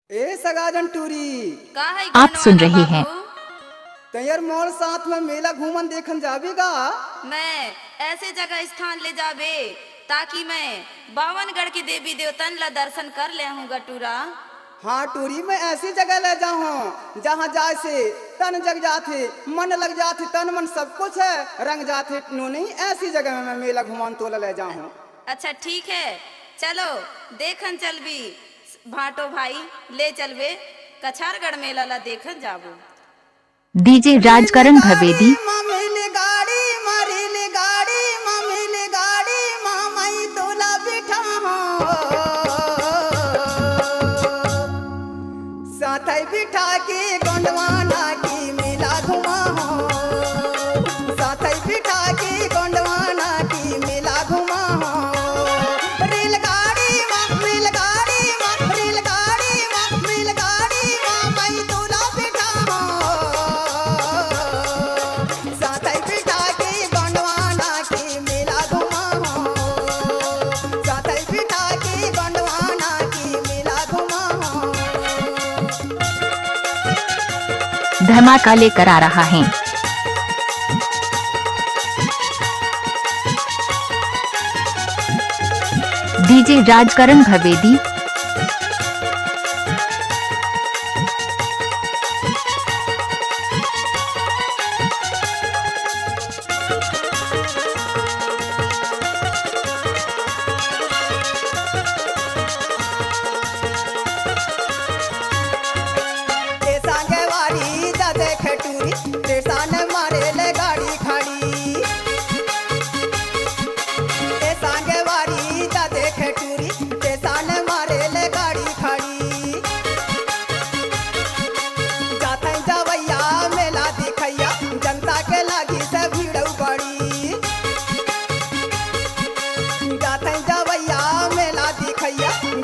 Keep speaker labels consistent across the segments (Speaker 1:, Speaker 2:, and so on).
Speaker 1: ए सगाजन टूरी
Speaker 2: आप सुन रहे हैं
Speaker 1: तैयार मोर साथ में मेला घूमन देखन जावेगा।
Speaker 3: मैं ऐसे जगह स्थान ले जाबे ताकि मैं बावनगढ़ की देवी देवतन ला दर्शन कर ले हूँ गटूरा।
Speaker 1: हाँ टूरी मैं ऐसी जगह ले जाऊँ जहाँ जाए से तन जग जाते, मन लग जाते, तन मन सब कुछ है रंग जाते। नहीं ऐसी जगह में मैं मेला घुमान तो ले जाऊँ।
Speaker 3: अच्छा ठीक है, चलो देखन चल भी भाटो भाई ले चलबे कछारगढ़ मेला ला देखन जाबो।
Speaker 2: डीजे राजकरण भवेदी
Speaker 1: मामेले गाड़ी मारेले गाड़ी मामेले गाड़ी मामाई तोला बिठा साथै बिठा के गोंडवाना की मेला घुमा साथै बिठा के गोंडवाना की मेला घुमा।
Speaker 2: धमाका लेकर आ रहा है डीजे राजकरण भवेदी।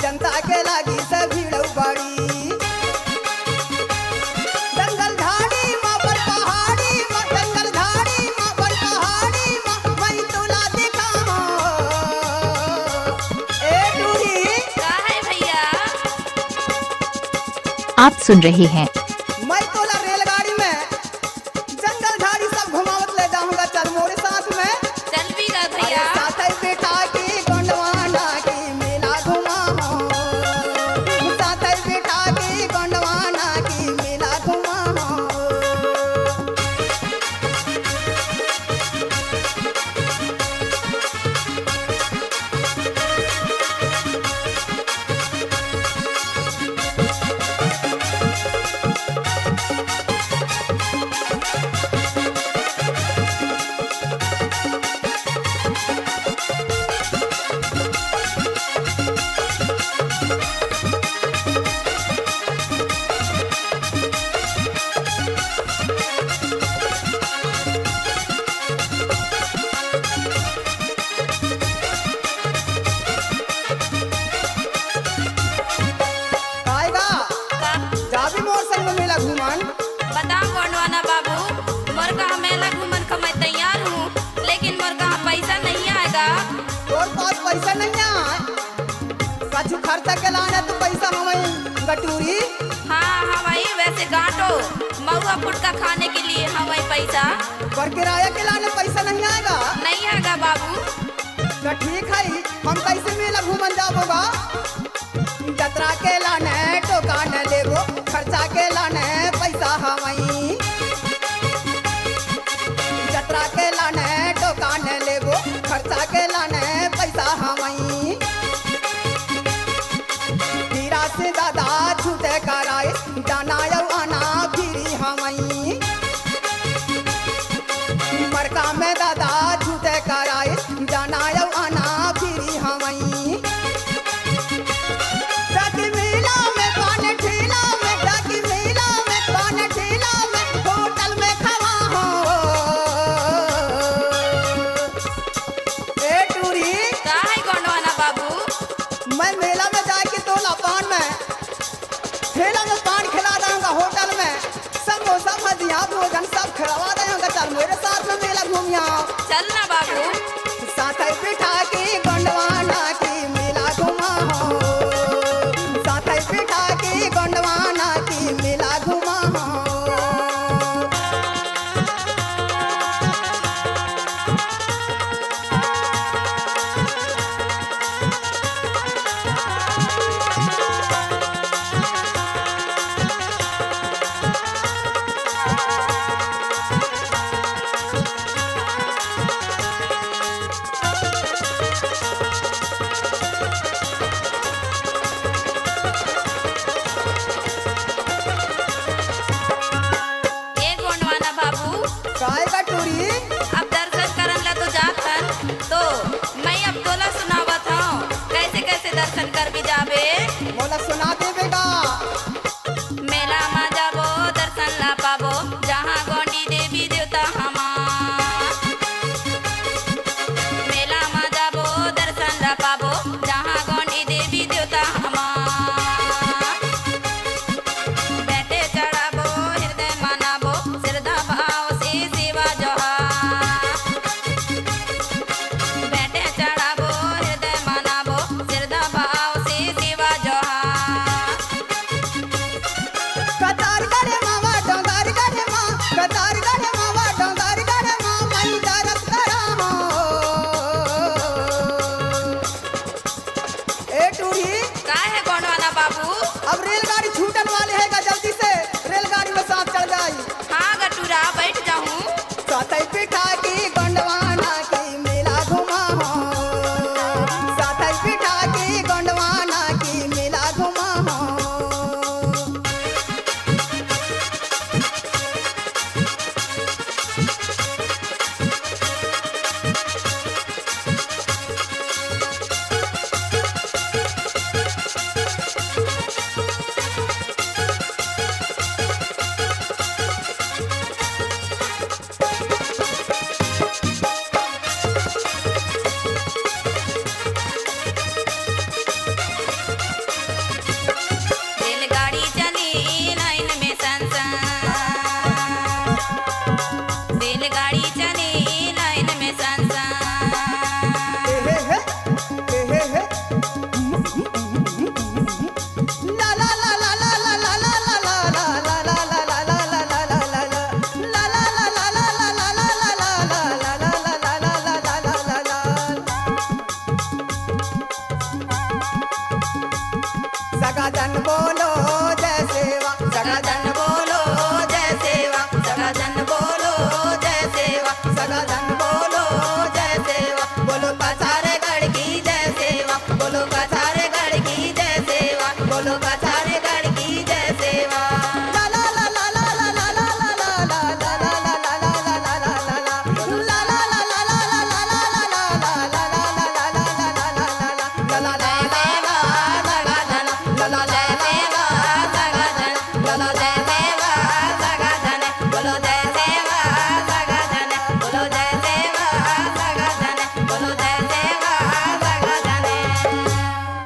Speaker 2: जनता के लागी से भीड़ बड़ी जंगल झाड़ी माँ पर पहाड़ी माँ जंगल झाड़ी माँ पर पहाड़ी माँ मैं तोला देखा ए टूरी
Speaker 3: का है भैया।
Speaker 2: आप सुन रहे हैं
Speaker 1: मैं तोला रेलगाड़ी में जंगल झाड़ी सब घुमावत ले जाऊंगा। चल मोरे साथ में
Speaker 3: चल भी गा भैया।
Speaker 1: साथ बैठा के गोंडवाना की मेला घुमा साथ बैठा के गोंडवाना की मेला घुमा।
Speaker 3: बताओ गोंडवाना बाबू, मोर कहा मेला घूमन का मैं तैयार हूँ, लेकिन मोर कहा पैसा नहीं आएगा।
Speaker 1: तोर पास पैसा नहीं है, कछु खर्चा के लाना तो पैसा हमें गटूरी।
Speaker 3: हाँ हमारी वैसे गांठो महुआ फुटका खाने के लिए हमारी पैसा
Speaker 1: पर किराया के लाने पैसा नहीं आएगा।
Speaker 3: नहीं आएगा बाबू।
Speaker 1: तो ठीक है, हम कैसे मेला घूमन जाबोगा। जतरा के लाने टोका न लेबो, खर्चा के लाने पैसा हमारी। जतरा के लाने टोका न लेबो, खर्चा के लाने पैसा हमारी। हीरा से दादा छूटे कराए जाना यौ आना फिरी हमारी। मरका में दादा छूटे कराए जाना यौ आना फिरी हमारी। मैं मेला में जाके तोला पान में ठेला में पान खिला दूंगा, होटल में समोसा भजिया भोजन सब खिलवा दूंगा। चल मेरे साथ में मेला घूमिया।
Speaker 3: चलना बाबू।
Speaker 1: साथ बिठा के गोंडवाना की मेला घुमा साथ बिठा के गोंडवाना
Speaker 3: कर भी जाबे।
Speaker 1: मोला सुना दे